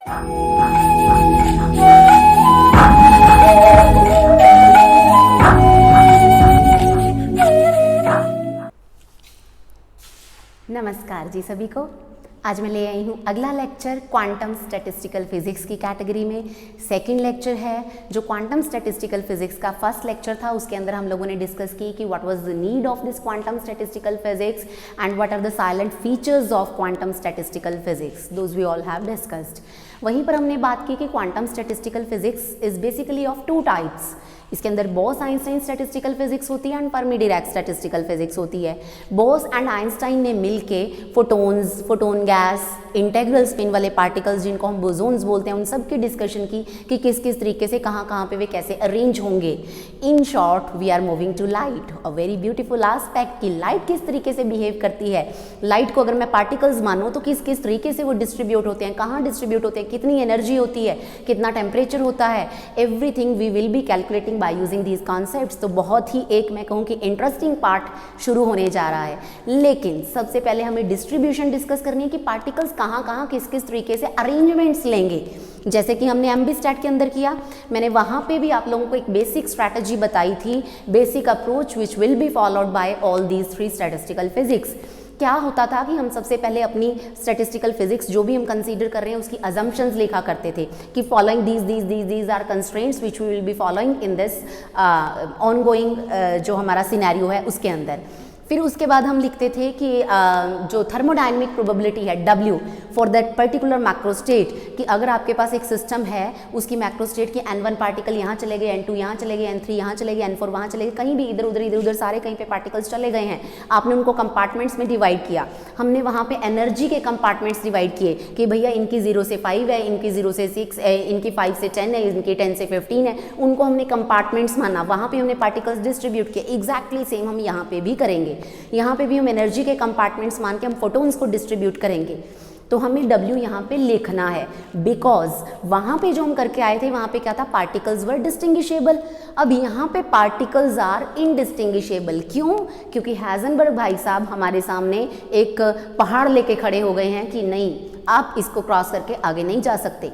नमस्कार जी सभी को। आज मैं ले आई हूँ अगला लेक्चर क्वांटम स्टैटिस्टिकल फिजिक्स की कैटेगरी में। सेकंड लेक्चर है जो क्वांटम स्टैटिस्टिकल फिजिक्स का फर्स्ट लेक्चर था, उसके अंदर हम लोगों ने डिस्कस की कि what was the need of this quantum statistical physics and what are the silent features of quantum statistical physics, those we all have discussed. वहीं पर हमने बात की कि quantum statistical physics is basically of two types. इसके अंदर Bose Einstein statistical physics होती है and Fermi Dirac statistical physics होती है। बोस एंड आइंस्टाइन ने मिलके photons, photon gas, integral spin वाले पार्टिकल्स जिनको हम बोसोन्स बोलते हैं, उन सब की डिस्कशन की कि किस किस तरीके से कहाँ पे वे कैसे अरेंज होंगे। In short we are moving to light, a very beautiful aspect कि लाइट किस तरीके से बिहेव करती है। लाइट को अगर मैं पार्टिकल्स मानूँ तो किस किस तरीके से वो डिस्ट्रीब्यूट होते हैं, कहाँ डिस्ट्रीब्यूट होते हैं, कितनी एनर्जी होती है, कितना टेम्परेचर होता है, everything we will be calculating by using these concepts. तो बहुत ही एक मैं कहूँ कि इंटरेस्टिंग पार्ट शुरू होने जा रहा है। लेकिन सबसे पहले हमें डिस्ट्रीब्यूशन डिस्कस करनी है कि पार्टिकल्स कहाँ किस किस तरीके से अरेंजमेंट्स लेंगे। जैसे कि हमने एमबीस्टैट के अंदर किया, मैंने वहाँ पे भी आप लोगों को एक बेसिक स्ट्रैटेजी बताई थी, basic approach which will be followed by all these three statistical physics. क्या होता था कि हम सबसे पहले अपनी स्टैटिस्टिकल फिजिक्स जो भी हम कंसीडर कर रहे हैं उसकी अजम्पशंस लिखा करते थे कि following these are constraints which we will be following in this ongoing जो हमारा सिनेरियो है उसके अंदर। फिर उसके बाद हम लिखते थे कि जो थर्मोडायनेमिक प्रोबेबिलिटी है W for that particular macro state, कि अगर आपके पास एक सिस्टम है उसकी मैक्रो स्टेट की N1 पार्टिकल यहाँ चले गए, N2 यहाँ चले गए, N3 यहाँ चले गए, N4 वहाँ चले गए, कहीं भी इधर उधर सारे कहीं पे पार्टिकल्स चले गए हैं, आपने उनको कंपार्टमेंट्स में डिवाइड किया। हमने वहाँ पे एनर्जी के कंपार्टमेंट्स डिवाइड किए कि भैया इनकी 0 से 5 है, इनकी 0 से 6 है, इनकी 5 से 10 है, इनकी 10 से 15 है, उनको हमने कंपार्टमेंट्स माना, वहाँ पे हमने पार्टिकल्स डिस्ट्रीब्यूट किए। एग्जैक्टली सेम हम यहाँ पे भी करेंगे। यहाँ पे भी हम एनर्जी के कंपार्टमेंट्स मान के हम फोटोन्स को डिस्ट्रीब्यूट करेंगे। तो हमें W यहाँ पे लिखना है बिकॉज वहाँ पे जो हम करके आए थे वहाँ पे क्या था, पार्टिकल्स वर डिस्टिंग्विशेबल। अब यहाँ पे पार्टिकल्स आर इनडिस्टिंग्विशेबल। क्यों? क्योंकि हाइजेनबर्ग भाई साहब हमारे सामने एक पहाड़ लेके खड़े हो गए हैं कि नहीं, आप इसको क्रॉस करके आगे नहीं जा सकते।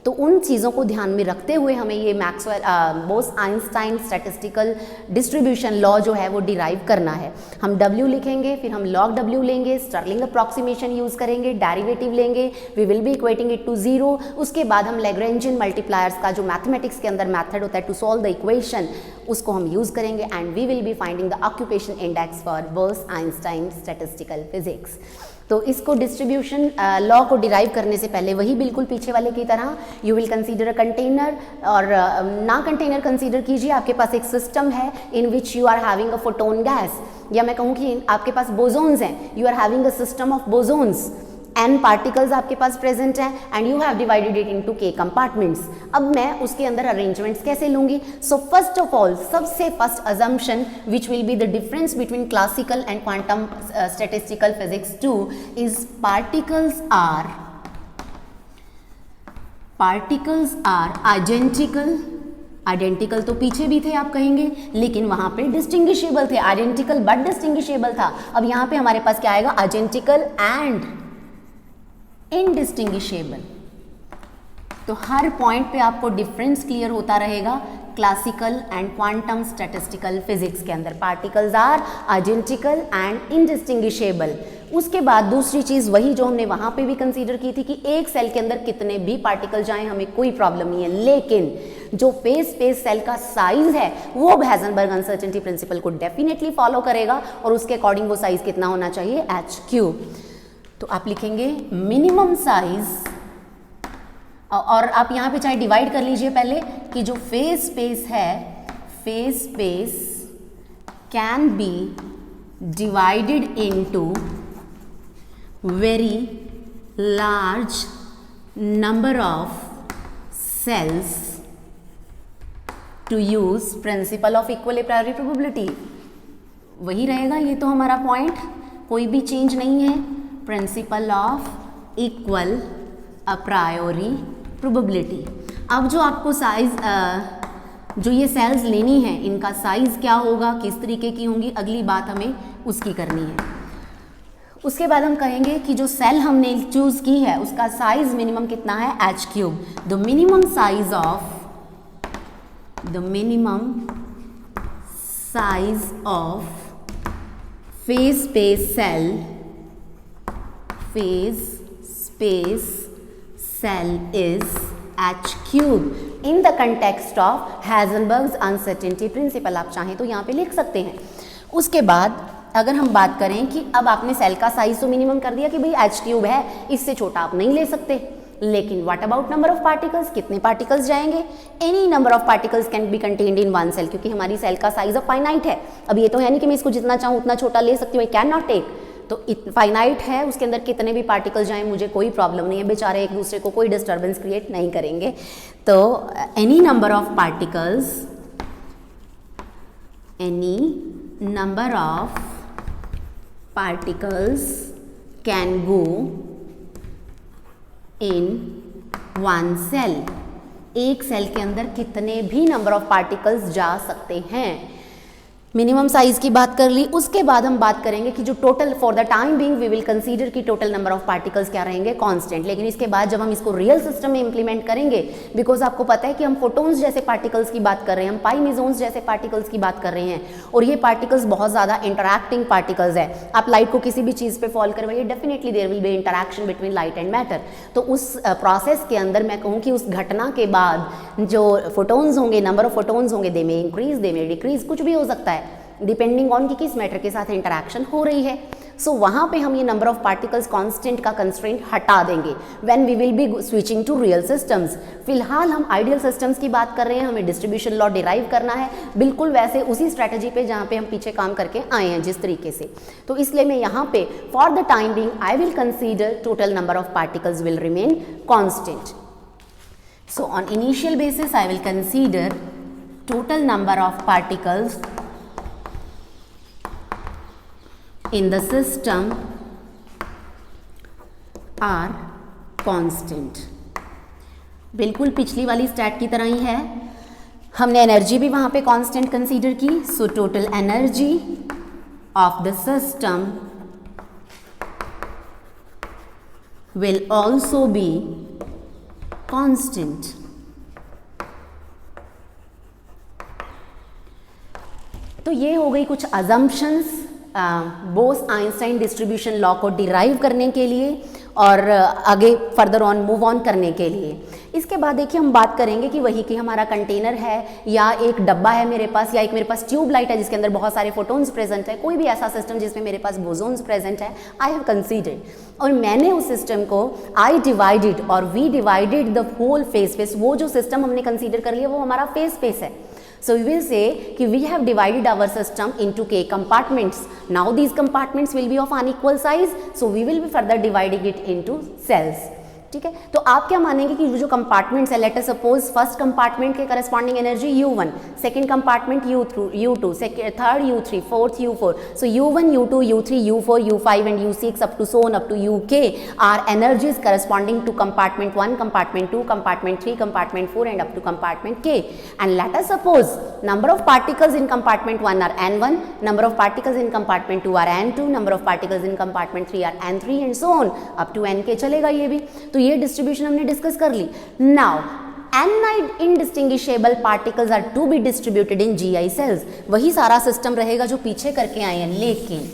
तो उन चीज़ों को ध्यान में रखते हुए हमें ये Maxwell Bose Einstein statistical distribution law जो है वो डिराइव करना है। हम W लिखेंगे, फिर हम log W लेंगे, स्टर्लिंग अप्रॉक्सीमेशन यूज़ करेंगे, डेरिवेटिव लेंगे, we will be equating it to 0। उसके बाद हम लैग्रेंजियन मल्टीप्लायर्स का जो मैथमेटिक्स के अंदर मैथड होता है टू सॉल्व द इक्वेशन, उसको हम यूज़ करेंगे and we will be finding the occupation index for Bose Einstein statistical physics. तो इसको डिस्ट्रीब्यूशन लॉ को डिराइव करने से पहले वही बिल्कुल पीछे वाले की तरह you will consider a container, और ना कंटेनर कंसीडर कीजिए, आपके पास एक सिस्टम है in which you are having a photon gas, या मैं कहूँ कि आपके पास बोसोन्स हैं, you are having a system of bosons, n particles आपके पास प्रेजेंट हैं and you have divided it into k compartments. अब मैं उसके अंदर अरेंजमेंट्स कैसे लूँगी? सो फर्स्ट ऑफ ऑल, सबसे first assumption which will be the difference between classical and quantum statistical physics 2 is particles are identical तो पीछे भी थे आप कहेंगे, लेकिन वहां पे डिस्टिंग्विशेबल थे, आइडेंटिकल बट डिस्टिंग्विशेबल था। अब यहाँ पे हमारे पास क्या आएगा? Identical and indistinguishable. तो हर पॉइंट पे आपको डिफरेंस क्लियर होता रहेगा classical and quantum statistical physics के अंदर। Particles are identical and indistinguishable. उसके बाद दूसरी चीज वही जो हमने वहां पे भी कंसीडर की थी कि एक सेल के अंदर कितने भी पार्टिकल जाएं हमें कोई प्रॉब्लम नहीं है, लेकिन जो फेस स्पेस सेल का साइज है वो हाइजेनबर्ग अनसर्टेनिटी प्रिंसिपल को डेफिनेटली फॉलो करेगा और उसके अकॉर्डिंग वो साइज कितना होना चाहिए? h3। तो आप लिखेंगे मिनिमम साइज, और आप यहाँ पे चाहे डिवाइड कर लीजिए पहले कि जो फेस स्पेस है, phase space can be divided into very large number of cells to use principle of equal priori probability. वही रहेगा, ये तो हमारा पॉइंट, कोई भी चेंज नहीं है। Principle of equal a priori probability. अब जो आपको साइज जो ये सेल्स लेनी है इनका साइज क्या होगा, किस तरीके की होंगी, अगली बात हमें उसकी करनी है। उसके बाद हम कहेंगे कि जो सेल हमने चूज की है उसका साइज मिनिमम कितना है, h3। The minimum size of phase space cell is h3 in the context of Heisenberg's uncertainty principle। आप चाहें तो यहाँ पे लिख सकते हैं। उसके बाद अगर हम बात करें कि अब आपने सेल का साइज तो मिनिमम कर दिया कि भाई h3 है, इससे छोटा आप नहीं ले सकते, लेकिन what about number of particles, कितने पार्टिकल्स जाएंगे? Any number of particles can be contained in one cell, क्योंकि हमारी सेल का साइज ऑफ फाइनाइट है। अब ये तो है नहीं कि मैं इसको जितना चाहूँ उतना छोटा ले सकती हूँ, आई कैन नॉट टेक। तो फाइनाइट है, उसके अंदर कितने भी पार्टिकल्स जाएं मुझे कोई प्रॉब्लम नहीं है, बेचारे एक दूसरे को कोई डिस्टर्बेंस क्रिएट नहीं करेंगे। तो any number of particles can go in one cell. एक सेल के अंदर कितने भी नंबर ऑफ पार्टिकल्स जा सकते हैं। मिनिमम साइज की बात कर ली। उसके बाद हम बात करेंगे कि जो total for the time being we will consider कि टोटल नंबर ऑफ पार्टिकल्स क्या रहेंगे, कांस्टेंट। लेकिन इसके बाद जब हम इसको रियल सिस्टम में इंप्लीमेंट करेंगे, बिकॉज आपको पता है कि हम फोटोन्स जैसे पार्टिकल्स की बात कर रहे हैं, हम पाई मेसोन्स जैसे पार्टिकल्स की बात कर रहे हैं, और ये पार्टिकल्स बहुत ज़्यादा इंटरैक्टिंग पार्टिकल्स है। आप लाइट को किसी भी चीज़ पे फॉल करवाइए, definitely there will be interaction between light and matter. तो उस प्रोसेस के अंदर मैं कहूँ कि उस घटना के बाद जो फोटोन्स होंगे, नंबर ऑफ फोटोन्स होंगे, दे में इंक्रीज, दे में डिक्रीज, कुछ भी हो सकता है डिपेंडिंग ऑन कि किस मैटर के साथ इंटरैक्शन हो रही है। सो वहाँ पे हम ये नंबर ऑफ पार्टिकल्स कांस्टेंट का कंस्ट्रेंट हटा देंगे when we will be switching to real systems. फिलहाल हम आइडियल सिस्टम्स की बात कर रहे हैं, हमें डिस्ट्रीब्यूशन लॉ डिराइव करना है, बिल्कुल वैसे उसी स्ट्रैटेजी पे जहाँ पे हम पीछे काम करके आए हैं जिस तरीके से। तो इसलिए मैं यहाँ पे for the time being I will consider total number of particles will remain constant. So on initial basis I will consider total number of particles in the system are constant। बिल्कुल पिछली वाली स्टैट की तरह ही है, हमने energy भी वहां पे कांस्टेंट कंसीडर की। So total energy of the system will also be constant। तो ये हो गई कुछ assumptions बोस-आइंस्टाइन डिस्ट्रीब्यूशन लॉ को डिराइव करने के लिए और आगे फर्दर ऑन मूव ऑन करने के लिए। इसके बाद देखिए हम बात करेंगे कि वही कि हमारा कंटेनर है या एक डब्बा है मेरे पास, या एक मेरे पास ट्यूब लाइट है जिसके अंदर बहुत सारे फोटोन्स प्रेजेंट है, कोई भी ऐसा सिस्टम जिसमें मेरे पास बोसोन्स प्रेजेंट है, आई हैव कंसीडर्ड। और मैंने उस सिस्टम को आई डिवाइडेड और we divided the whole phase space. वो जो सिस्टम हमने कंसीडर कर लिया वो हमारा फेज स्पेस है। So we will say कि we have divided our system into k compartments. Now these compartments will be of unequal size, so we will be further dividing it into cells. ठीक है, तो आप क्या मानेंगे कि जो कंपार्टमेंट्स है, let us suppose first compartment के corresponding energy U1, second compartment U2, third U3, fourth U4। So U1, U2, U3, U4, U5 and U6 up to so on up to UK are energies corresponding to compartment 1, compartment 2, compartment 3, compartment 4 and up to compartment K। And let us suppose number of particles in compartment 1 are N1, number of particles in compartment 2 are N2, number of particles in compartment 3 are N3 and so on up to Nk चलेगा ये भी। तो ये distribution हमने discuss कर ली। Now N indistinguishable particles are to be distributed in GI cells। वही सारा सिस्टम रहेगा जो पीछे करके आए हैं, लेकिन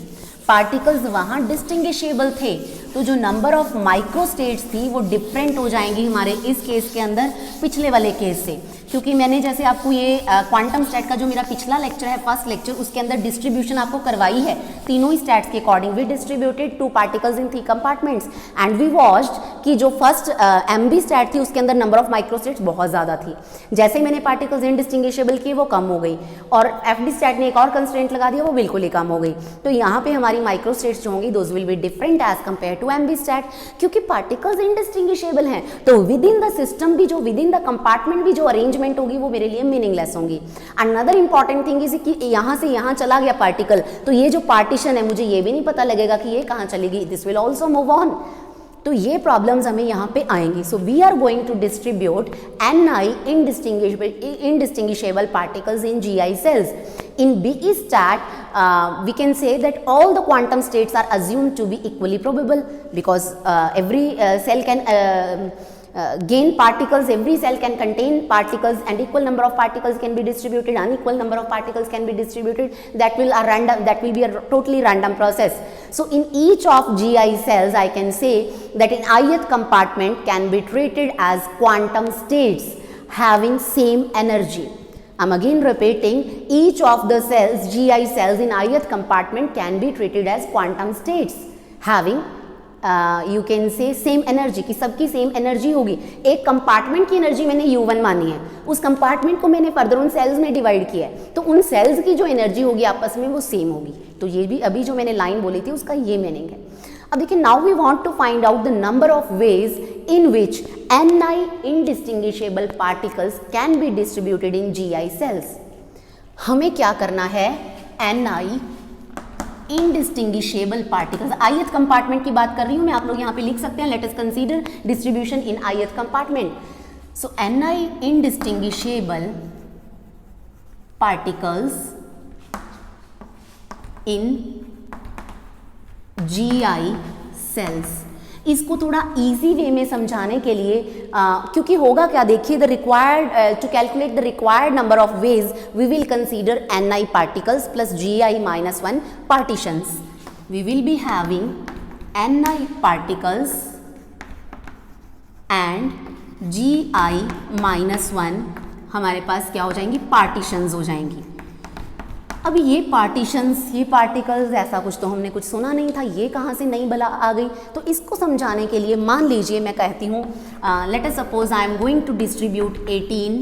पार्टिकल्स वहाँ डिस्टिंग्विशेबल थे, तो जो नंबर ऑफ माइक्रोस्टेट्स थी वो डिफरेंट हो जाएंगी हमारे इस केस के अंदर पिछले वाले केस से। क्योंकि मैंने जैसे आपको ये क्वांटम स्टैट का जो मेरा पिछला लेक्चर है, फर्स्ट लेक्चर, उसके अंदर डिस्ट्रीब्यूशन आपको करवाई है तीनों ही स्टैट्स के अकॉर्डिंग। We distributed 2 particles in 3 compartments and we watched कि जो फर्स्ट MB स्टैट थी उसके अंदर नंबर ऑफ माइक्रोस्टेट्स बहुत ज़्यादा थी। जैसे ही मैंने पार्टिकल्स इनडिस्टिंग्विशेबल किए वो कम हो गई, और FD स्टैट ने एक और कंस्ट्रेंट लगा दिया, वो बिल्कुल ही कम हो गई। तो यहाँ पे हमारी माइक्रोस्टेट्स जो होंगी those will be different as compare to MB stat, क्योंकि पार्टिकल्स इनडिस्टिंग्विशेबल हैं। तो विद इन द सिस्टम भी, जो विद इन द कंपार्टमेंट भी जो अरेंजमेंट होगी वो मेरे लिए मीनिंगलेस होंगी। अनदर इंपॉर्टेंट थिंग इज कि यहाँ से यहाँ चला गया पार्टिकल, तो ये जो पार्टीशन है मुझे ये भी नहीं पता लगेगा कि ये कहाँ चलेगी, this will also move on. तो ये प्रॉब्लम्स हमें यहाँ पे आएंगी. So we are going to distribute Ni indistinguishable particles in GI cells. In BE stat, we can say that all the quantum states are assumed to be equally probable because every cell can gain particles, every cell can contain particles, and equal number of particles can be distributed, unequal number of particles can be distributed. That will be a totally random process. So in each of GI cells, I can say that an ith compartment can be treated as quantum states having same energy. I'm again repeating, each of the cells, GI cells in ith compartment can be treated as quantum states having you can say same energy, कि सबकी same energy होगी. एक compartment की energy मैंने U1 मानी है, उस compartment को मैंने फर्दर उन सेल्स में डिवाइड किया है, तो उन सेल्स की जो एनर्जी होगी आपस में वो सेम होगी. तो ये भी अभी जो मैंने लाइन बोली थी उसका ये मीनिंग है. अब देखिए, now we want to find out the number of ways in which Ni indistinguishable particles can be distributed in GI cells. हमें क्या करना है, Ni indistinguishable particles, ith compartment की बात कर रही हूँ मैं, आप लोग यहाँ पे लिख सकते हैं. Let us consider distribution in ith compartment. So Ni indistinguishable particles in GI cells. इसको थोड़ा इजी वे में समझाने के लिए क्योंकि होगा क्या, देखिए, the required to calculate the required number of ways we will consider Ni particles plus Gi minus 1 partitions. We will be having Ni particles and Gi minus 1 हमारे पास क्या हो जाएंगी, पार्टीशंस हो जाएंगी. अब ये पार्टीशंस, ये पार्टिकल्स, ऐसा कुछ तो हमने कुछ सुना नहीं था, ये कहाँ से नई बला आ गई. तो इसको समझाने के लिए मान लीजिए मैं कहती हूँ, let us suppose I am going to distribute 18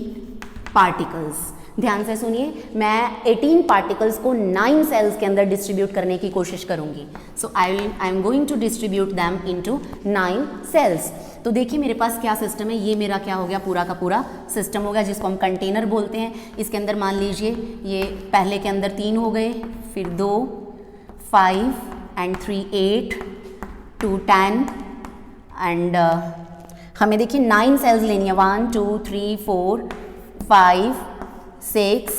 particles. ध्यान से सुनिए, मैं 18 पार्टिकल्स को 9 सेल्स के अंदर डिस्ट्रीब्यूट करने की कोशिश करूँगी. So I am going to distribute them into 9 cells. तो देखिए मेरे पास क्या सिस्टम है, ये मेरा क्या हो गया, पूरा का पूरा सिस्टम हो गया, जिसको हम कंटेनर बोलते हैं. इसके अंदर मान लीजिए ये पहले के अंदर 3 हो गए, फिर 2 5 एंड 3 8 2 10 एंड हमें देखिए 9 सेल्स लेनी है. 1 2 3 4 5 6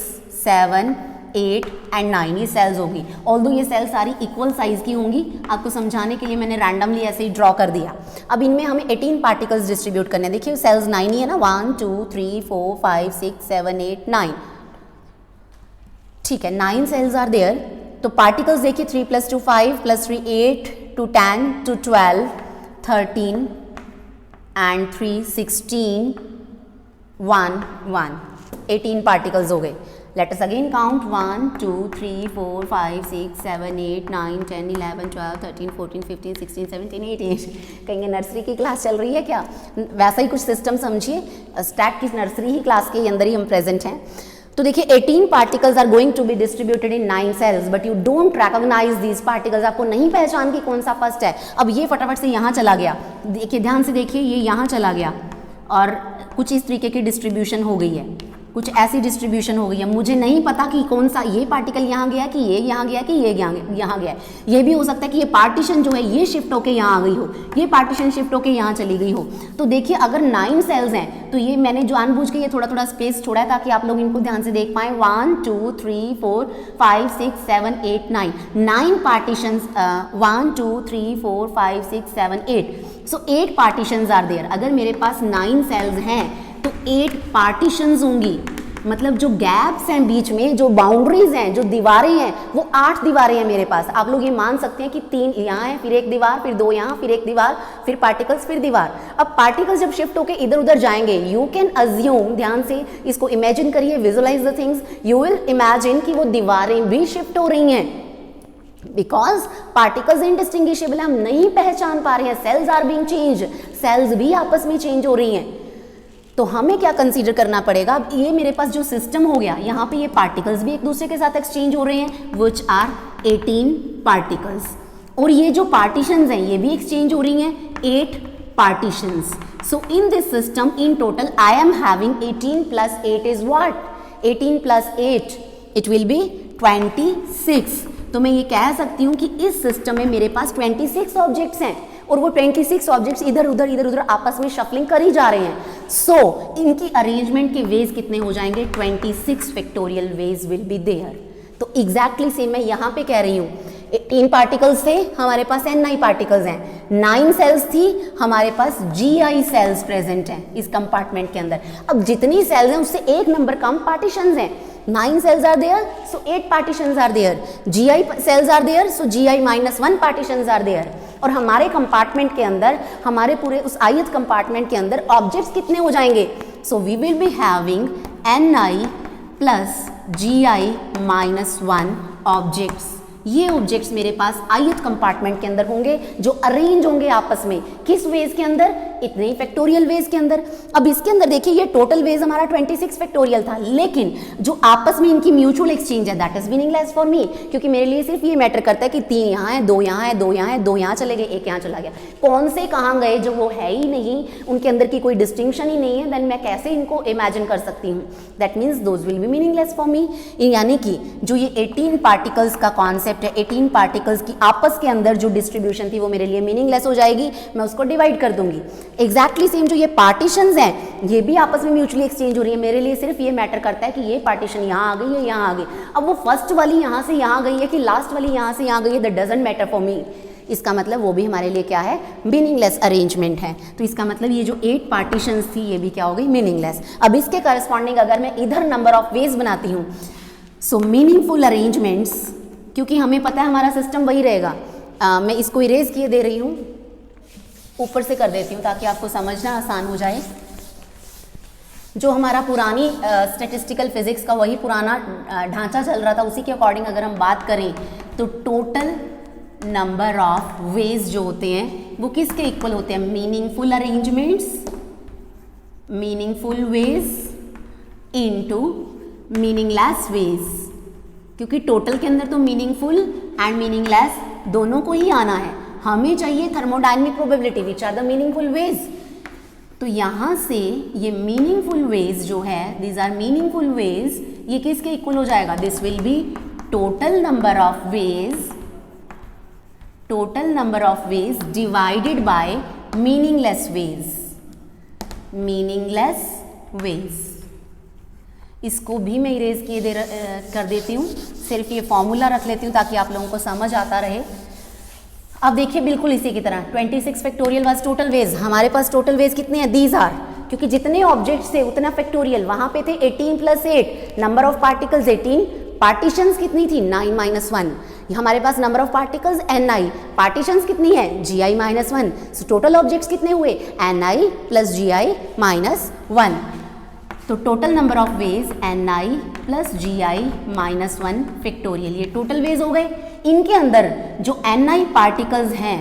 7 8 एंड 9 ये सेल्स होगी. ऑल्दो ये सेल्स सारी इक्वल साइज की होंगी, आपको समझाने के लिए मैंने रैंडमली ऐसे ही ड्रॉ कर दिया. अब इनमें हमें 18 पार्टिकल्स डिस्ट्रीब्यूट करने हैं. देखिए सेल्स 9 ही है ना, 1 2 3 4 5 6 7 8 9. ठीक है, 9 सेल्स आर देयर. तो पार्टिकल्स देखिए 3 + 2 5 + 3 8 2 10 2 12 13 एंड 3 16 1 1 18 पार्टिकल्स हो गए. Let us again count 1 2 3 4 5 6 7 8 9 10 11 12 13 14 15 16 17 18. कहीं नर्सरी की क्लास चल रही है क्या? वैसा ही कुछ सिस्टम समझिए, स्टैट की नर्सरी ही क्लास के अंदर ही हम प्रेजेंट हैं. तो देखिए 18 particles are going to be distributed in 9 cells, but you don't recognise these particles. आपको नहीं पहचान कि कौन सा फर्स्ट है. अब ये फटाफट से यहाँ चला गया, देखिए ध्यान से देखिए, ये यहाँ चला गया और कुछ इस तरीके की डिस्ट्रीब्यूशन हो गई है, कुछ ऐसी डिस्ट्रीब्यूशन हो गई है. मुझे नहीं पता कि कौन सा, ये पार्टिकल यहाँ गया कि ये यहाँ गया कि ये यहाँ गया. ये भी हो सकता है कि ये पार्टीशन जो है ये शिफ्ट होके यहाँ आ गई हो, ये पार्टीशन शिफ्ट होके यहाँ चली गई हो. तो देखिए अगर 9 सेल्स हैं तो ये मैंने जानबूझ के ये थोड़ा थोड़ा स्पेस छोड़ा है ताकि आप लोग इनको ध्यान से देख पाएँ. 1 2 3 4 5 6 7 8 9 9 partitions. 1 2 3 4 5 6 7 8. So 8 partitions are there. अगर मेरे पास 9 सेल्स हैं तो 8 पार्टीशंस होंगी. मतलब जो गैप्स हैं बीच में, जो बाउंड्रीज हैं, जो दीवारें हैं, वो 8 दीवारें हैं मेरे पास. आप लोग ये मान सकते हैं कि 3 यहाँ है, फिर एक दीवार, फिर 2 यहाँ, फिर एक दीवार, फिर पार्टिकल्स, फिर दीवार. अब पार्टिकल्स जब शिफ्ट होकर इधर उधर जाएंगे, यू कैन अज्यूम, ध्यान से इसको इमेजिन करिए, visualise the things, you will imagine कि वो दीवारें भी शिफ्ट हो रही हैं. बिकॉज पार्टिकल्स इनडिस्टिंग्विशेबल, हम नहीं पहचान पा रहे हैं. Cells are being change, cells भी आपस में चेंज हो रही हैं. तो हमें क्या कंसीडर करना पड़ेगा, अब ये मेरे पास जो सिस्टम हो गया, यहाँ पे ये पार्टिकल्स भी एक दूसरे के साथ एक्सचेंज हो रहे हैं, विच आर 18 पार्टिकल्स. और ये जो पार्टीशंस हैं ये भी एक्सचेंज हो रही हैं, 8 partitions. So in this system in total I am having 18 + 8 is what, 18 + 8 it will B 26. तो मैं ये कह सकती हूँ कि इस सिस्टम में मेरे पास 26 ऑब्जेक्ट्स हैं. और वो 26 ऑब्जेक्ट्स इधर उधर आपस में शफलिंग कर ही जा रहे हैं। सो इनकी अरेंजमेंट के वेज कितने हो जाएंगे, 26 factorial ways will be there. तो एग्जैक्टली सेम मैं यहाँ पे कह रही हूँ, 18 पार्टिकल्स थे, हमारे पास Ni पार्टिकल्स हैं, 9 सेल्स थी, हमारे पास Gi सेल्स प्रेजेंट हैं इस कंपार्टमेंट के अंदर। अब जितनी सेल्स हैं उससे एक नंबर कम पार्टीशंस हैं, 9 cells are there, so 8 partitions are there. Gi cells are there, so Gi minus 1 partitions are there. और हमारे कंपार्टमेंट के अंदर, हमारे पूरे उस आयत कंपार्टमेंट के अंदर ऑब्जेक्ट्स कितने हो जाएंगे, so we will be having Ni plus Gi minus 1 objects. ये ऑब्जेक्ट्स मेरे पास आयत कंपार्टमेंट के अंदर होंगे जो अरेंज होंगे आपस में, किस वेज के अंदर, इतने ही फैक्टोरियल वेज के अंदर। अब इसके अंदर देखिए ये टोटल वेज हमारा 26 फैक्टोरियल था, लेकिन जो आपस में इनकी म्यूचुअल एक्सचेंज है that is meaningless for me, क्योंकि मेरे लिए सिर्फ ये मैटर करता है कि 3 यहाँ है, 2 यहाँ है, 2 यहाँ है, 2 यहाँ चले गए, 1 यहाँ चला गया, कौन से कहाँ गए जो वो है ही नहीं, उनके अंदर की कोई डिस्टिंक्शन ही नहीं है, देन मैं कैसे इनको इमेजिन कर सकती हूँ, that means those will B meaningless for me. यानी कि जो ये 18 पार्टिकल्स का कॉन्सेप्ट है, 18 पार्टिकल्स की आपस के अंदर जो डिस्ट्रीब्यूशन थी वो मेरे लिए मीनिंगलेस हो जाएगी, मैं उसको डिवाइड कर दूंगी। एग्जैक्टली सेम जो ये पार्टीशंस हैं ये भी आपस में म्यूचुअली एक्सचेंज हो रही है, मेरे लिए सिर्फ ये मैटर करता है कि ये पार्टीशन यहाँ आ गई है, यहाँ आ गई। अब वो फर्स्ट वाली यहाँ से यहाँ गई है कि लास्ट वाली यहाँ से यहाँ गई है, that doesn't matter for me. इसका मतलब वो भी हमारे लिए क्या है, मीनिंगलेस अरेंजमेंट है। तो इसका मतलब ये जो 8 पार्टीशंस थी ये भी क्या हो गई, मीनिंगलेस। अब इसके करस्पॉन्डिंग अगर मैं इधर नंबर ऑफ वेज बनाती हूँ, सो मीनिंगफुल अरेंजमेंट्स, क्योंकि हमें पता है हमारा सिस्टम वही रहेगा। मैं इसको इरेज किए दे रही हूँ, ऊपर से कर देती हूँ ताकि आपको समझना आसान हो जाए। जो हमारा पुरानी स्टैटिस्टिकल फिजिक्स का वही पुराना ढांचा चल रहा था, उसी के अकॉर्डिंग अगर हम बात करें तो टोटल नंबर ऑफ वेज जो होते हैं वो किसके इक्वल होते हैं, meaningful arrangements, meaningful ways into meaningless ways, क्योंकि टोटल के अंदर तो मीनिंगफुल एंड मीनिंगलेस दोनों को ही आना है। हमें चाहिए thermodynamic probability which are the meaningful ways. तो यहाँ से ये मीनिंगफुल वेज जो है, दीज आर मीनिंगफुल वेज, ये किसके इक्वल हो जाएगा, this will be total number of ways, total number of ways divided by meaningless ways, meaningless ways. इसको भी मैं इरेज किए कर देती हूँ, सिर्फ ये फॉर्मूला रख लेती हूँ ताकि आप लोगों को समझ आता रहे। अब देखिए बिल्कुल इसी की तरह 26 फैक्टोरियल वाज टोटल वेज, हमारे पास टोटल वेज कितने हैं, दीज आर, क्योंकि जितने ऑब्जेक्ट्स थे उतना फैक्टोरियल, वहां पे थे 18 plus 8, number of particles 18, partitions कितनी थी 9 माइनस 1, हमारे पास number of particles Ni, partitions कितनी है Gi minus 1, so total objects कितने हुए Ni प्लस Gi माइनस 1। तो total number of ways Ni plus Gi minus 1 factorial, ये टोटल वेज हो गए। इनके अंदर जो Ni पार्टिकल्स हैं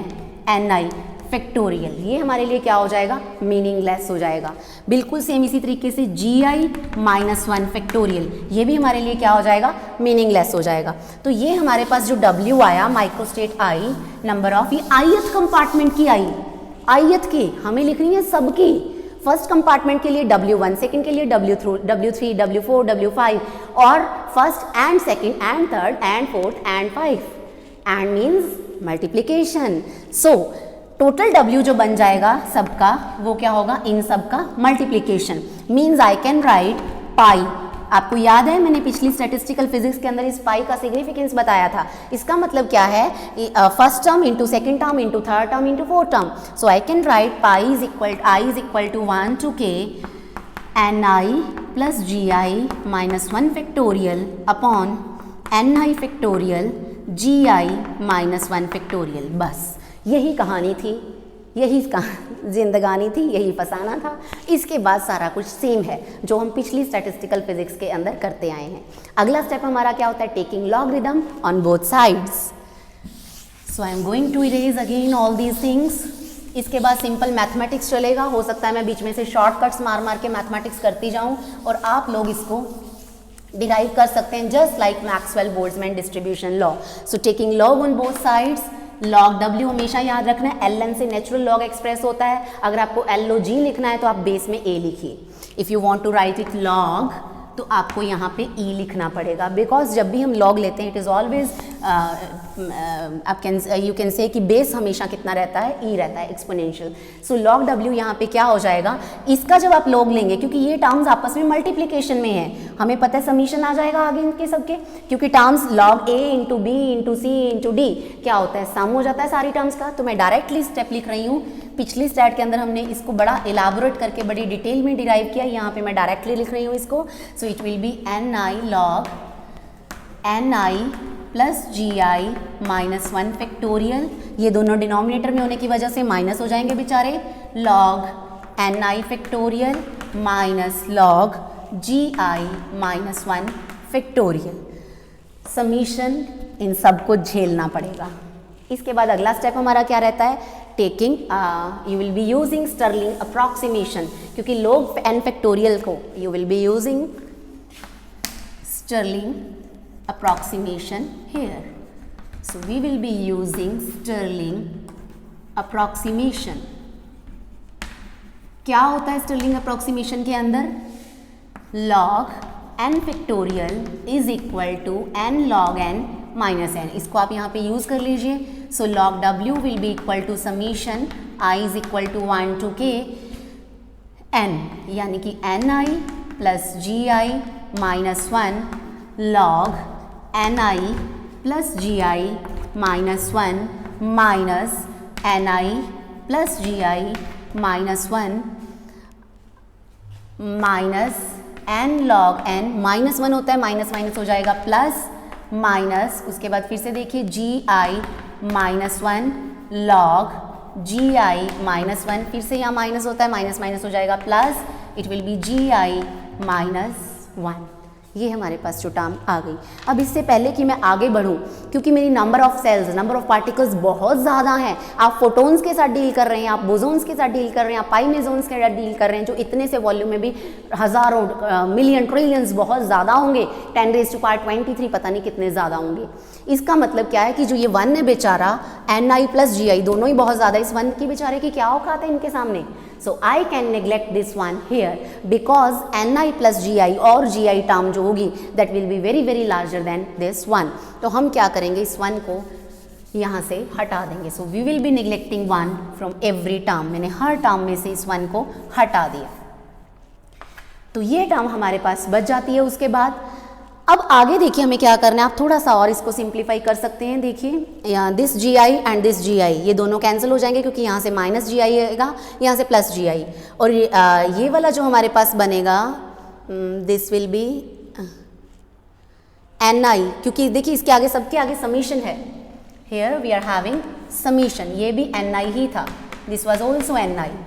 Ni फैक्टोरियल, ये हमारे लिए क्या हो जाएगा, मीनिंगलेस हो जाएगा। बिल्कुल सेम इसी तरीके से Gi माइनस 1 फैक्टोरियल, ये भी हमारे लिए क्या हो जाएगा, मीनिंगलेस हो जाएगा। तो ये हमारे पास जो W आया, माइक्रोस्टेट I, नंबर ऑफ, ये आयत कंपार्टमेंट की आई, आयत की हमें लिखनी है सबकी। फर्स्ट कंपार्टमेंट के लिए W1, सेकंड के लिए W3, W4, W5, और first and second and third and fourth and 5, and means multiplication. So total W जो बन जाएगा सबका, वो क्या होगा, इन सबका multiplication, means I can write pi. आपको याद है मैंने पिछली स्टैटिस्टिकल फिजिक्स के अंदर इस पाई का सिग्निफिकेंस बताया था। इसका मतलब क्या है, first term into second term into third term into fourth term. So I can write pi is equal to 1 to k Ni plus Gi minus 1 factorial upon Ni factorial Gi minus 1 factorial. बस यही कहानी थी, यही जिंदगानी थी, यही फसाना था। इसके बाद सारा कुछ सेम है जो हम पिछली स्टैटिस्टिकल फिजिक्स के अंदर करते आए हैं। अगला स्टेप हमारा क्या होता है, taking logarithm on both sides. So I am going to erase again all these things. इसके बाद सिंपल मैथमेटिक्स चलेगा, हो सकता है मैं बीच में से शॉर्टकट्स मार मार के मैथमेटिक्स करती जाऊँ और आप लोग इसको डिराइव कर सकते हैं, just like Maxwell Boltzmann distribution law. So taking log on both sides, log W हमेशा याद रखना है, ln से नेचुरल लॉग एक्सप्रेस होता है। अगर आपको LOG लिखना है तो आप बेस में A लिखिए। If you want to write it log तो आपको यहाँ पे E लिखना पड़ेगा, बिकॉज जब भी हम लॉग लेते हैं इट इज़ ऑलवेज आप यू कैन से कि बेस हमेशा कितना रहता है, ई रहता है, एक्सपोनेंशियल। सो log w यहाँ पे क्या हो जाएगा, इसका जब आप log लेंगे, क्योंकि ये टर्म्स आपस में मल्टीप्लिकेशन में है, हमें पता है समीशन आ जाएगा आगे इनके सबके, क्योंकि terms log a into B into C into D क्या होता है, सम हो जाता है सारी टर्म्स का। तो मैं डायरेक्टली स्टेप लिख रही हूँ, पिछली स्टैट के अंदर हमने इसको बड़ा इलाबोरेट करके बड़ी डिटेल में डिराइव किया, यहाँ पे मैं डायरेक्टली लिख रही हूँ इसको। So it will be ni log ni plus ji I minus 1 factorial, ये दोनों डिनोमिनेटर में होने की वजह से माइनस हो जाएंगे बेचारे, log ni factorial minus log जी आई माइनस 1 फैक्टोरियल। समीशन इन सबको झेलना पड़ेगा। इसके बाद अगला स्टेप हमारा क्या रहता है, taking you will be using Stirling approximation, क्योंकि log n फैक्टोरियल को you will be using Stirling approximation here. So we will be using Stirling approximation. क्या होता है Stirling approximation के अंदर, log n factorial is equal to n log n minus n, इसको आप यहाँ पे यूज कर लीजिए। So log w will be equal to summation I is equal to 1 to k n, यानी कि ni plus gi minus 1 log ni plus जी आई minus 1 minus ni plus जी आई minus 1 minus n log n, minus 1 होता है, minus minus हो जाएगा plus minus, उसके बाद फिर से देखिए जी आई माइनस 1 log जी आई माइनस 1, फिर से यहाँ माइनस होता है, माइनस माइनस हो जाएगा plus, it will be G I minus 1। ये हमारे पास जो टर्म आ गई। अब इससे पहले कि मैं आगे बढ़ूं, क्योंकि मेरी number of cells, number of particles बहुत ज़्यादा हैं, आप फोटोन्स के साथ डील कर रहे हैं, आप बोसोन्स के साथ डील कर रहे हैं, आप पाई मेसोन्स के साथ डील कर रहे हैं, जो इतने से वॉल्यूम में भी हज़ारों मिलियन ट्रिलियंस बहुत ज़्यादा होंगे, 10⁻23 पता नहीं कितने ज़्यादा होंगे। इसका मतलब क्या है कि जो ये 1 है बेचारा, ni प्लस जी आई दोनों ही बहुत ज़्यादा, इस 1 की बेचारे की क्या औकात है इनके सामने। So I can neglect this one here because ni plus gi और gi टर्म जो होगी that will be very very larger than this one। तो हम क्या करेंगे, इस 1 को यहाँ से हटा देंगे। So we will be neglecting 1 from every term, मैंने हर टर्म में से इस 1 को हटा दिया, तो ये टर्म हमारे पास बच जाती है। उसके बाद अब आगे देखिए हमें क्या करना है, आप थोड़ा सा और इसको सिंप्लीफाई कर सकते हैं। देखिए this g i and this g आई ये दोनों कैंसिल हो जाएंगे, क्योंकि यहाँ से माइनस जी आई आएगा, यहाँ से प्लस जी आई, और ये वाला जो हमारे पास बनेगा this will be N I, क्योंकि देखिए इसके आगे सबके आगे समीशन है, here we are having summation, ये भी एन आई ही था, this was also N I.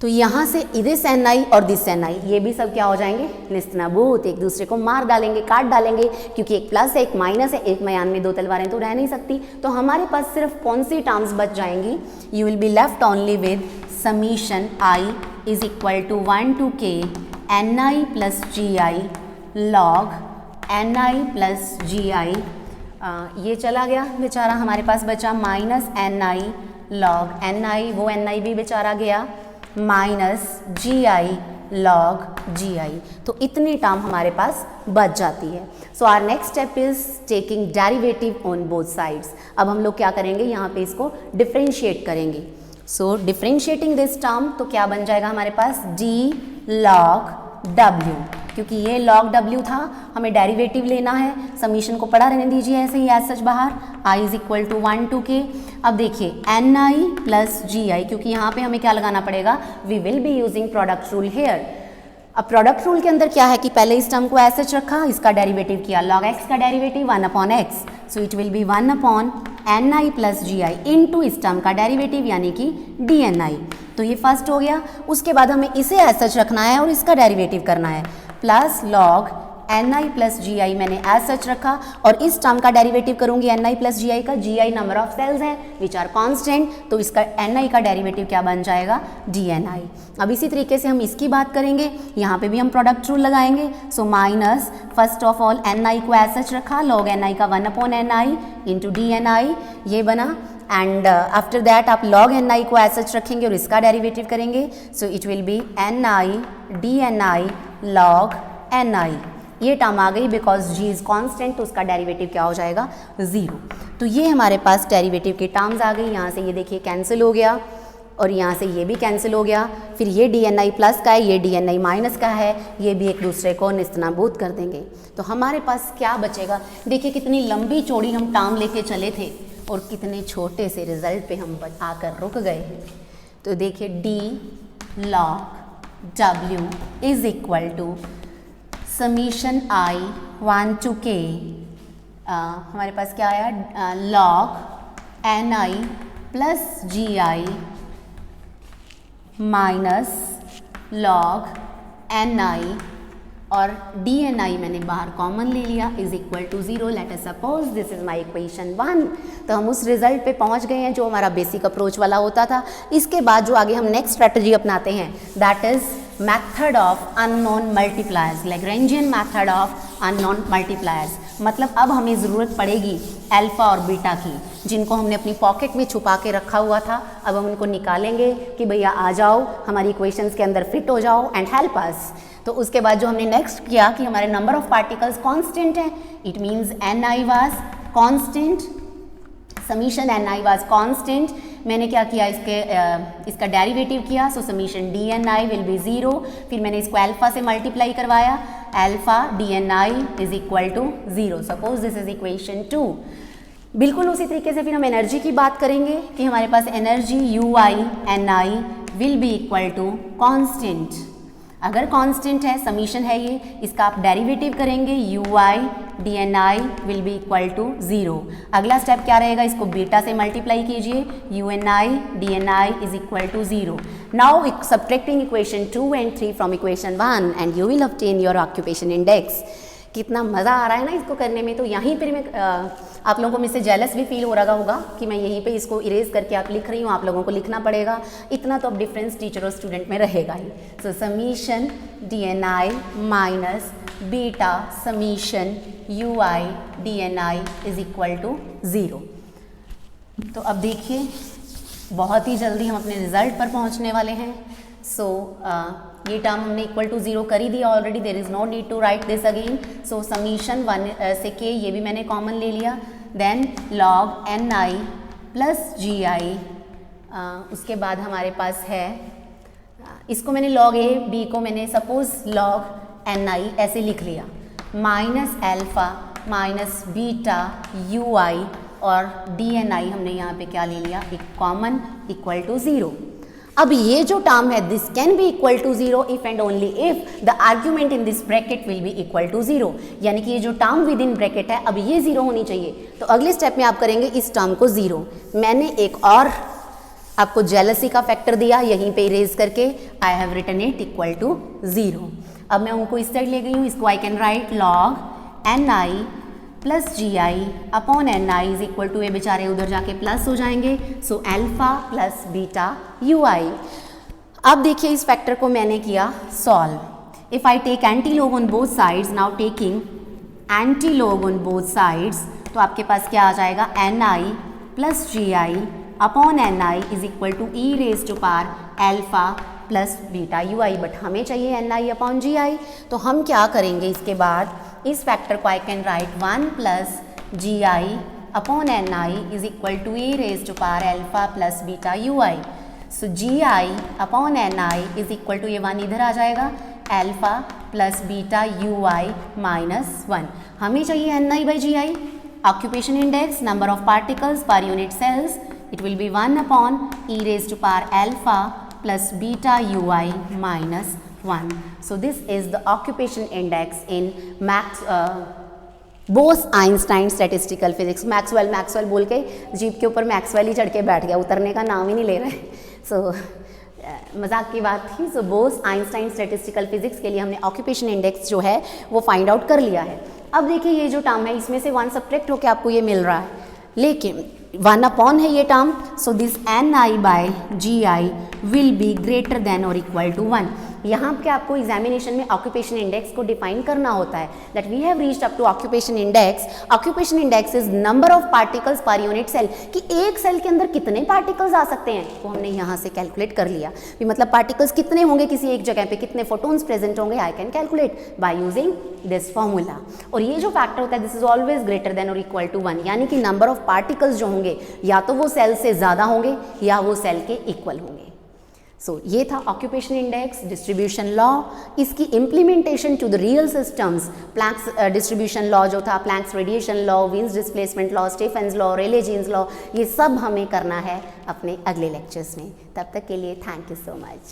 तो यहाँ से दिस एन आई और दिस एन आई ये भी सब क्या हो जाएंगे, निस्तनाबूत, एक दूसरे को मार डालेंगे, काट डालेंगे, क्योंकि एक प्लस है एक माइनस है, एक म्यान में 2 तलवारें तो रह नहीं सकती। तो हमारे पास सिर्फ कौन सी टर्म्स बच जाएंगी, you will be left only with summation I is equal to 1 to k N I plus ji I log N I plus जी आई, ये चला गया बेचारा, हमारे पास बचा minus N I log N I, वो एन आई भी बेचारा गया, माइनस जी आई लॉग जी आई। तो इतनी टर्म हमारे पास बच जाती है। So our next step is taking derivative on both sides. अब हम लोग क्या करेंगे, यहाँ पे इसको डिफ्रेंशिएट करेंगे। सो डिफ्रेंशिएटिंग दिस टर्म, तो क्या बन जाएगा हमारे पास, डी लॉग डब्ल्यू, क्योंकि ये लॉग डब्ल्यू था, हमें डेरिवेटिव लेना है, समीशन को पढ़ा रहने दीजिए ऐसे ही एज सच बाहर, I is equal to 1 to k। अब देखिए एन आई प्लस जी आई, क्योंकि यहाँ पे हमें क्या लगाना पड़ेगा, we will be using product rule here. अब प्रोडक्ट रूल के अंदर क्या है कि पहले इस टर्म को एज सच रखा, इसका डेरिवेटिव किया, लॉग एक्स का derivative 1 upon X, so it will be 1 upon N I plus ji I into इस टर्म का डेरिवेटिव यानी कि डी एन आई। तो ये फर्स्ट हो गया। उसके बाद हमें इसे एज सच रखना है और इसका डेरिवेटिव करना है, plus log N I plus जी आई मैंने एज सच रखा, और इस टर्म का डेरिवेटिव करूंगी एन आई प्लस जी आई का, जी आई नंबर ऑफ सेल्स हैं विच आर कांस्टेंट, तो इसका एन आई का डेरिवेटिव क्या बन जाएगा, डी एन आई। अब इसी तरीके से हम इसकी बात करेंगे, यहाँ पे भी हम प्रोडक्ट रूल लगाएंगे। So minus first of all N I को एज सच रखा, लॉग एन आई का 1 upon N I into D N I, ये बना, एंड आफ्टर दैट आप लॉग एन आई को एज सच रखेंगे और इसका डेरिवेटिव करेंगे। So it will be N I D N I log N I ये टर्म आ गई बिकॉज जी इज़ कॉन्स्टेंट, तो उसका डेरिवेटिव क्या हो जाएगा 0। तो ये हमारे पास डेरिवेटिव की टर्म्स आ गई। यहाँ से ये देखिए कैंसिल हो गया और यहाँ से ये भी कैंसिल हो गया। फिर ये DNI प्लस का है, ये DNI माइनस का है, ये भी एक दूसरे को निस्तनाबूद कर देंगे। तो हमारे पास क्या बचेगा, देखिए कितनी लंबी चौड़ी हम टर्म लेके चले थे और कितने छोटे से रिजल्ट पे हम आकर रुक गए हैं। तो देखिए D log W is equal to summation I 1 to K, हमारे पास क्या आया log NI plus GI minus log NI और DNI मैंने बाहर कॉमन ले लिया is equal to 0। Let us suppose this is my equation 1। तो हम उस रिजल्ट पे पहुंच गए हैं जो हमारा बेसिक अप्रोच वाला होता था। इसके बाद जो आगे हम नेक्स्ट स्ट्रेटजी अपनाते हैं that is method of unknown multipliers, Lagrangian method of unknown multipliers. मतलब अब हमें ज़रूरत पड़ेगी अल्फ़ा और बीटा की, जिनको हमने अपनी पॉकेट में छुपा के रखा हुआ था। अब हम उनको निकालेंगे कि भैया आ जाओ हमारी इक्वेशंस के अंदर फिट हो जाओ एंड हेल्प अस। तो उसके बाद जो हमने नेक्स्ट किया कि हमारे नंबर ऑफ पार्टिकल्स कांस्टेंट है, it means NI was constant, summation NI was constant. मैंने क्या किया, इसका डेरिवेटिव किया, so summation DNI will be 0। फिर मैंने इसको अल्फ़ा से मल्टीप्लाई करवाया, alpha DNI is equal to 0। Suppose this is equation 2। बिल्कुल उसी तरीके से फिर हम एनर्जी की बात करेंगे कि हमारे पास energy UI NI will be equal to constant. अगर कांस्टेंट है, समीशन है ये, इसका आप डेरिवेटिव करेंगे UI DNI will be equal to 0। अगला स्टेप क्या रहेगा, इसको बीटा से मल्टीप्लाई कीजिए, UNI DNI is equal to 0। Now subtracting equation 2 and 3 from equation 1 and you will obtain your occupation index. कितना मज़ा आ रहा है ना इसको करने में। तो यहीं पर मैं आप लोगों को मुझसे जेलस भी फील हो रहा होगा कि मैं यहीं पे इसको इरेज करके आप लिख रही हूँ, आप लोगों को लिखना पड़ेगा। इतना तो अब डिफरेंस टीचर और स्टूडेंट में रहेगा ही। So summation DNI minus beta summation UI DNI is equal to 0। तो अब देखिए बहुत ही जल्दी हम अपने रिजल्ट पर पहुँचने वाले हैं। सो ये टर्म हमने इक्वल टू 0 कर ही दिया already, there is no need to write this again. So summation 1 से K ये भी मैंने कॉमन ले लिया, then log NI plus GI, उसके बाद हमारे पास है, इसको मैंने log A, B को मैंने सपोज log NI ऐसे लिख लिया, minus alpha minus beta UI और DNI हमने यहाँ पे क्या ले लिया, एक कॉमन इक्वल टू 0। अब ये जो टर्म है this can be equal to 0 if and only if the argument in this bracket will be equal to 0। यानी कि ये जो टर्म विद इन ब्रैकेट है अब ये 0 होनी चाहिए। तो अगले स्टेप में आप करेंगे इस टर्म को 0। मैंने एक और आपको जेलसी का फैक्टर दिया यहीं पे इरेज करके, I have written it equal to 0। अब मैं उनको इस साइड ले गई हूँ, इसको I can write log NI plus GI upon NI is equal to, ये बेचारे उधर जाके प्लस हो जाएंगे, so alpha plus beta UI। अब देखिए इस फैक्टर को मैंने किया solve. If I take anti log on both sides, now taking anti log on both sides, तो आपके पास क्या आ जाएगा, NI plus GI upon NI is equal to e raise to power alpha plus beta UI। But हमें चाहिए NI upon GI, तो हम क्या करेंगे इसके बाद, इस फैक्टर को I can write 1 plus GI upon NI is equal to e raise to power alpha plus beta UI। So GI upon NI is equal to, ये 1 इधर आ जाएगा, alpha plus beta UI minus 1। हमें चाहिए NI by GI, occupation index, number of particles per unit cells, it will be 1 upon e raise to power alpha plus beta UI minus 1. So this is the occupation index in Bose-Einstein statistical physics. Maxwell बोल के jeep के ऊपर Maxwell ही चढ़ के बैठ गया, उतरने का नाम ही नहीं ले रहे। सो मजाक की बात थी। सो Bose-Einstein statistical physics के लिए हमने occupation index जो है वो फाइंड आउट कर लिया है। अब देखिए ये जो टर्म है इसमें से 1 सब्ट्रैक्ट होकर आपको ये मिल रहा है, लेकिन 1 अपॉन है ये term, so this NI by GI will be greater than और इक्वल टू 1। यहाँ पे आपको एग्जामिनेशन में ऑक्यूपेशन इंडेक्स को डिफाइन करना होता है that we have reached up to occupation index. Occupation index is number of particles per unit cell, कि एक सेल के अंदर कितने पार्टिकल्स आ सकते हैं वो हमने यहाँ से कैलकुलेट कर लिया। भी मतलब पार्टिकल्स कितने होंगे किसी एक जगह पे, कितने फोटोन्स प्रेजेंट होंगे, I can calculate by using this formula. और ये जो फैक्टर होता है this is always greater than और इक्वल टू 1, यानी कि नंबर ऑफ पार्टिकल्स जो होंगे या तो वो सेल से ज़्यादा होंगे या वो सेल के इक्वल होंगे। सो ये था ऑक्यूपेशन इंडेक्स, डिस्ट्रीब्यूशन लॉ, इसकी implementation to the real systems, Planck's distribution law जो था, Planck's radiation law, Wien's displacement law, Stefan's law, Rayleigh Jeans law, ये सब हमें करना है अपने अगले लेक्चर्स में। तब तक के लिए थैंक यू सो मच।